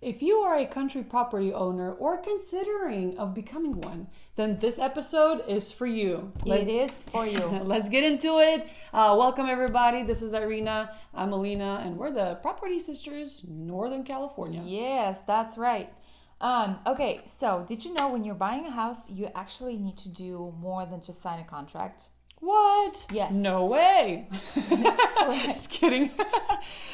If you are a country property owner or considering of becoming one, then this episode is for you. It is for you. Let's get into it. Welcome everybody. This is Irina. I'm Alina, and we're the Property Sisters, Northern California. Yes, that's right. Okay, so did you know when you're buying a house, you actually need to do more than just sign a contract? What? Yes. No way. Just kidding.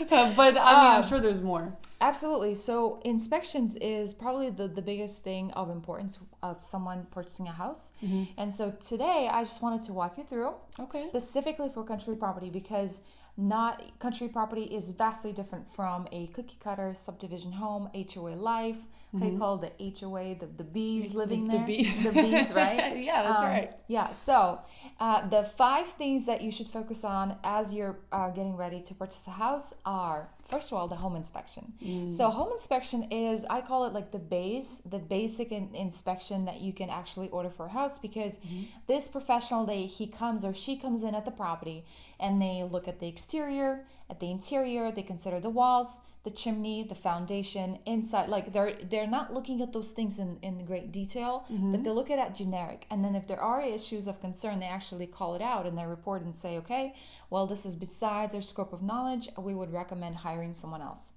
But I'm sure there's more. Absolutely. So inspections is probably the biggest thing of importance of someone purchasing a house. Mm-hmm. And so today I just wanted to walk you through specifically for country property, because not country property is vastly different from a cookie cutter subdivision home, HOA life. Mm-hmm. How you call it, the HOA, the bees living there? The bees, right? Yeah, that's right. Yeah, so the 5 things that you should focus on as you're getting ready to purchase a house are, first of all, the home inspection. So home inspection is, I call it like the basic inspection that you can actually order for a house, because this professional, he comes or she comes in at the property and they look at the exterior, at the interior, they consider the walls, the chimney, the foundation, inside. Like they're not looking at those things in great detail, but they look at it generic. And then if there are issues of concern, they actually call it out and they report and say, okay, well, this is besides our scope of knowledge. We would recommend hiring someone else.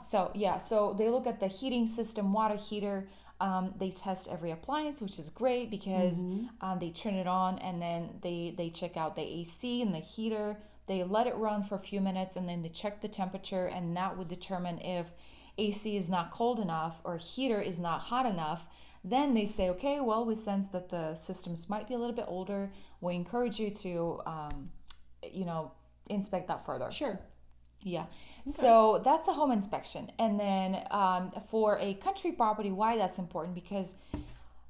So they look at the heating system, water heater. They test every appliance, which is great because they turn it on and then they check out the AC and the heater. They let it run for a few minutes and then they check the temperature, and that would determine if AC is not cold enough or heater is not hot enough. Then they say, okay, well, we sense that the systems might be a little bit older. We encourage you to, inspect that further. Sure. Yeah. Okay. So that's a home inspection. And then for a country property, why that's important? Because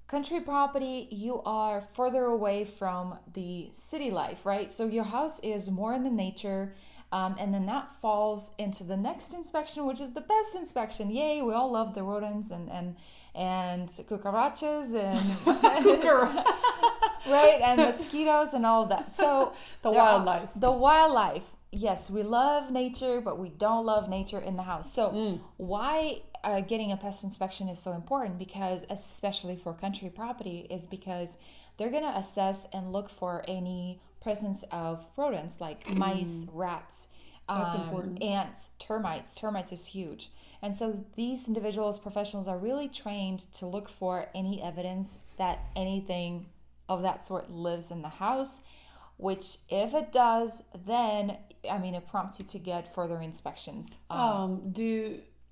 country property, you are further away from the city life, right? So your house is more in the nature, and then that falls into the next inspection, which is the pest inspection. Yay, we all love the rodents and cucarachas and right, and mosquitoes and all of that. So the wildlife. Yes, we love nature, but we don't love nature in the house. So why getting a pest inspection is so important, because especially for country property, is because they're going to assess and look for any presence of rodents like mice, rats, that's important. Ants, termites. Termites is huge. And so these individuals, professionals, are really trained to look for any evidence that anything of that sort lives in the house, which if it does, then it prompts you to get further inspections.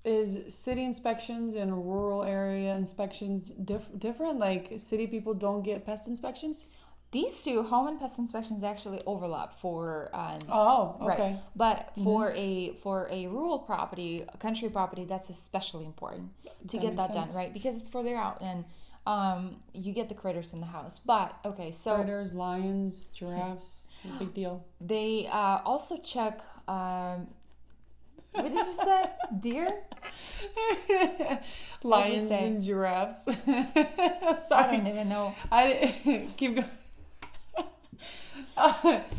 Is city inspections and rural area inspections different? Like city people don't get pest inspections? These two, home and pest inspections, actually overlap for okay. Right. But for a rural property, a country property, that's especially important to get that done, right? Because it's further out and you get the critters in the house. But okay, so critters, lions, giraffes, it's a big deal. They also check what did you say? Deer? Lions and giraffes. Sorry. I don't even know. Keep going.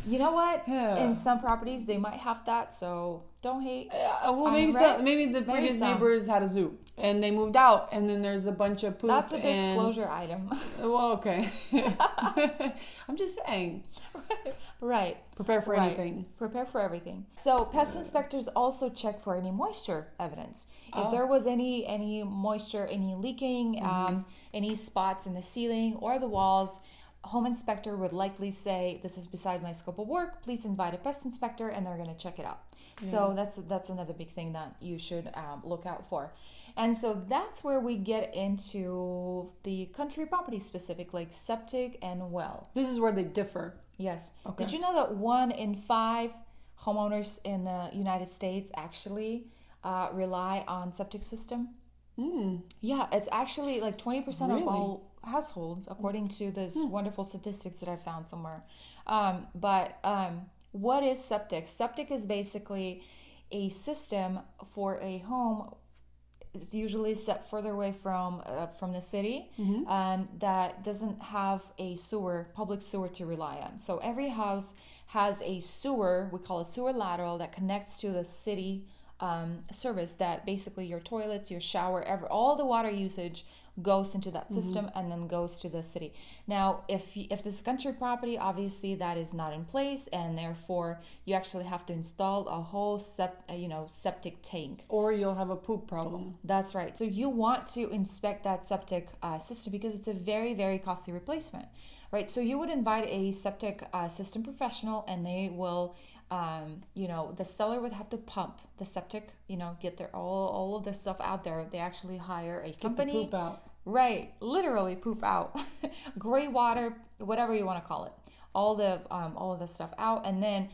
You know what? Yeah. In some properties, they might have that, so don't hate. Maybe the previous neighbors had a zoo and they moved out, and then there's a bunch of poop. That's a disclosure item. Well, okay. I'm just saying. Right. Prepare for anything. Prepare for everything. So pest inspectors also check for any moisture evidence. If there was any moisture, any leaking, any spots in the ceiling or the walls, a home inspector would likely say, this is beside my scope of work, please invite a pest inspector, and they're going to check it out. Yeah. So that's another big thing that you should look out for. And so that's where we get into the country property specific, like septic and well. This is where they differ. Yes. Okay. Did you know that 1 in 5 homeowners in the United States actually rely on septic system? Yeah, it's actually like 20% of all households, according to this wonderful statistics that I found somewhere. But what is septic? Septic is basically a system for a home. It's usually set further away from the city, that doesn't have a public sewer to rely on. So every house has a sewer, we call it sewer lateral, that connects to the city service that basically your toilets, your shower, all the water usage goes into that system and then goes to the city. Now, if this is country property, obviously that is not in place, and therefore you actually have to install a whole septic tank. Or you'll have a poop problem. That's right. So you want to inspect that septic system because it's a very, very costly replacement, right? So you would invite a septic system professional, and they will, the seller would have to pump the septic, get their all of the stuff out there. They actually hire a company. Get the poop out. Right, literally poop out, gray water, whatever you want to call it, all of the stuff out, and then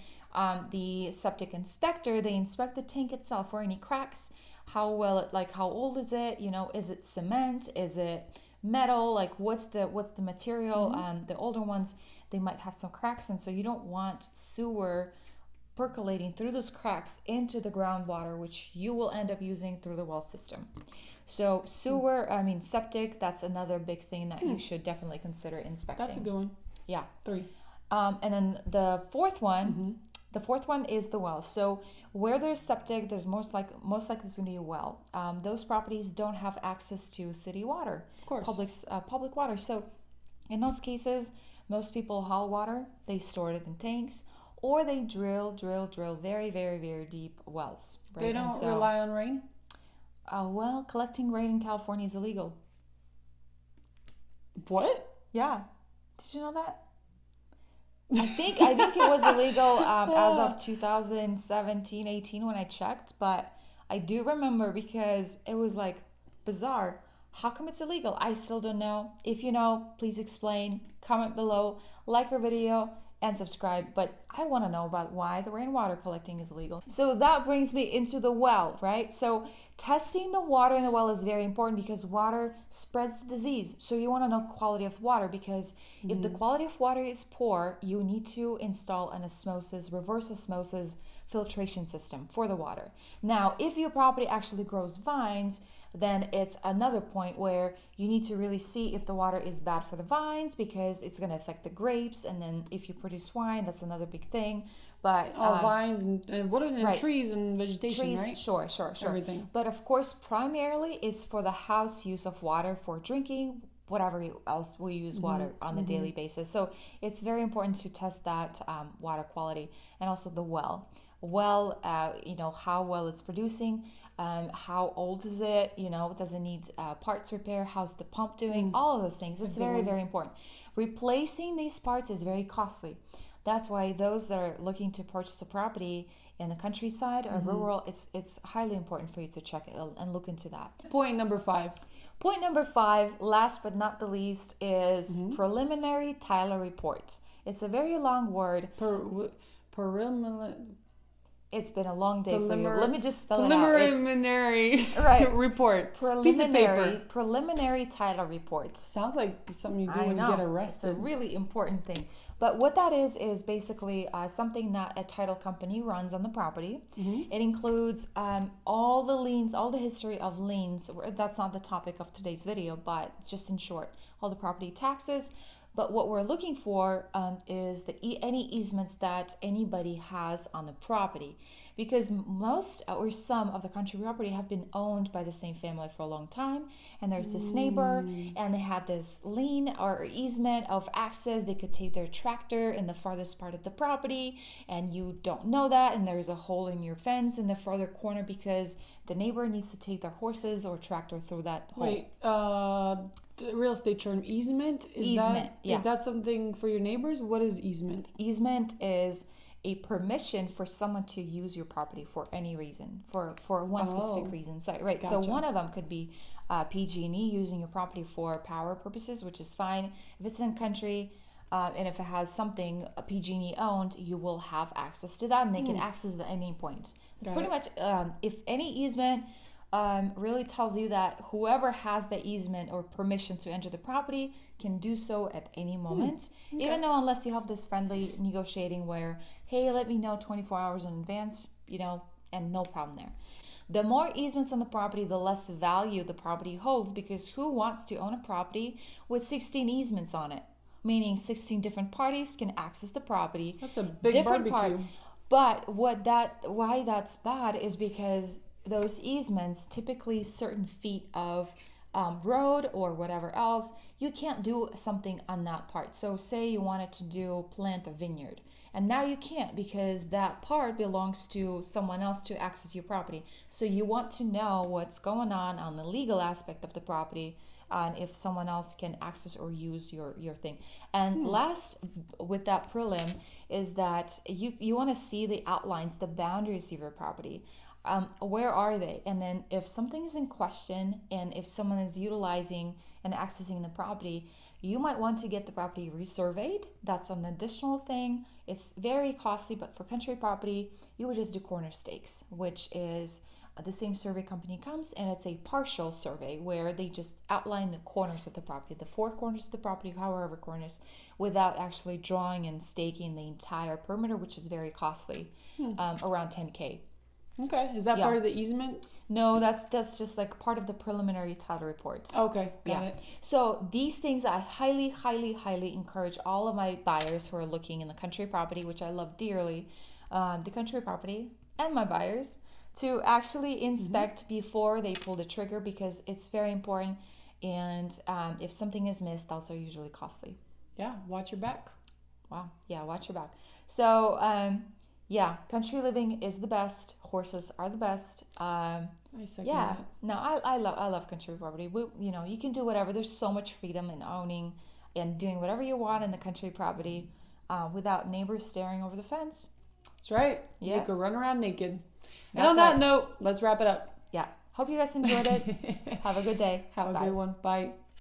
the septic inspector, they inspect the tank itself for any cracks, how old is it, is it cement, is it metal, like what's the material. The older ones, they might have some cracks, and so you don't want sewer percolating through those cracks into the groundwater, which you will end up using through the well system. So septic, that's another big thing that you should definitely consider inspecting. That's a good one. Yeah. 3. And then the fourth one, is the well. So where there's septic, there's most likely there's going to be a well. Those properties don't have access to city water, of course, public water. So in those cases, most people haul water, they store it in tanks, or they drill very, very, very deep wells. Right? They don't rely on rain? Collecting rain in California is illegal. What? Yeah. Did you know that? I think it was illegal as of 2017, 18 when I checked, but I do remember because it was like bizarre. How come it's illegal? I still don't know. If you know, please explain. Comment below, like our video, and subscribe. But I want to know about why the rainwater collecting is illegal. So that brings me into the well, right? So testing the water in the well is very important because water spreads the disease. So you want to know quality of water, because if the quality of water is poor, you need to install an reverse osmosis filtration system for the water. Now, if your property actually grows vines, then it's another point where you need to really see if the water is bad for the vines, because it's going to affect the grapes. And then if you produce wine, that's another big thing. But vines and what are the trees and vegetation, trees, right? Sure. Everything. But of course, primarily it's for the house use of water, for drinking, whatever else we use water on a daily basis. So it's very important to test that water quality, and also the well. How well it's producing, how old is it, does it need parts repair, how's the pump doing, all of those things. It's very, very important. Replacing these parts is very costly. That's why those that are looking to purchase a property in the countryside or rural, it's highly important for you to check it and look into that. Point number 5. Point number 5, last but not the least, is preliminary Tyler report. It's a very long word. It's been a long day for you. Let me just spell it out. Preliminary report. Preliminary Tyler report. Sounds like something you do when you get arrested. It's a really important thing. But what that is basically something that a title company runs on the property. It includes all the liens, all the history of liens. That's not the topic of today's video, but just in short, all the property taxes. But what we're looking for is any easements that anybody has on the property, because most or some of the country property have been owned by the same family for a long time, and there's this neighbor, and they have this lien or easement of access. They could take their tractor in the farthest part of the property, and you don't know that, and there's a hole in your fence in the further corner because the neighbor needs to take their horses or tractor through that hole. Wait, the real estate term easement? Is that something for your neighbors? What is easement? Easement is a permission for someone to use your property for any reason, for one specific reason. So, right. Gotcha. So one of them could be PG&E using your property for power purposes, which is fine. If it's in country, and if it has something PG&E owned, you will have access to that, and they can access it at any point. It's pretty much if any easement really tells you that whoever has the easement or permission to enter the property can do so at any moment, even though unless you have this friendly negotiating where, hey, let me know 24 hours in advance, and no problem there. The more easements on the property, the less value the property holds, because who wants to own a property with 16 easements on it? Meaning 16 different parties can access the property. That's a big barbecue. But why that's bad is because those easements, typically certain feet of road or whatever else, you can't do something on that part. So say you wanted to plant a vineyard, and now you can't because that part belongs to someone else to access your property. So you want to know what's going on the legal aspect of the property, and if someone else can access or use your thing. And last with that prelim is that you want to see the outlines, the boundaries of your property. Where are they? And then if something is in question and if someone is utilizing and accessing the property, you might want to get the property resurveyed. That's an additional thing. It's very costly, but for country property, you would just do corner stakes, which is the same survey company comes, and it's a partial survey where they just outline the corners of the property, the four corners of the property, however corners, without actually drawing and staking the entire perimeter, which is very costly, around 10K. Okay. Is that part of the easement? No, that's just like part of the preliminary title report. Okay, got it. So these things I highly, highly, highly encourage all of my buyers who are looking in the country property, which I love dearly, the country property, and my buyers, to actually inspect before they pull the trigger, because it's very important. And if something is missed, also usually costly. Yeah, watch your back. Wow. Yeah, watch your back. So, yeah, country living is the best. Horses are the best. I second Yeah, that. no, I love country property. You can do whatever. There's so much freedom in owning and doing whatever you want in the country property, without neighbors staring over the fence. That's right. Yeah. You could run around naked. And That's on that right. note, let's wrap it up. Yeah. Hope you guys enjoyed it. Have a good day. Have a Bye. good one. Bye.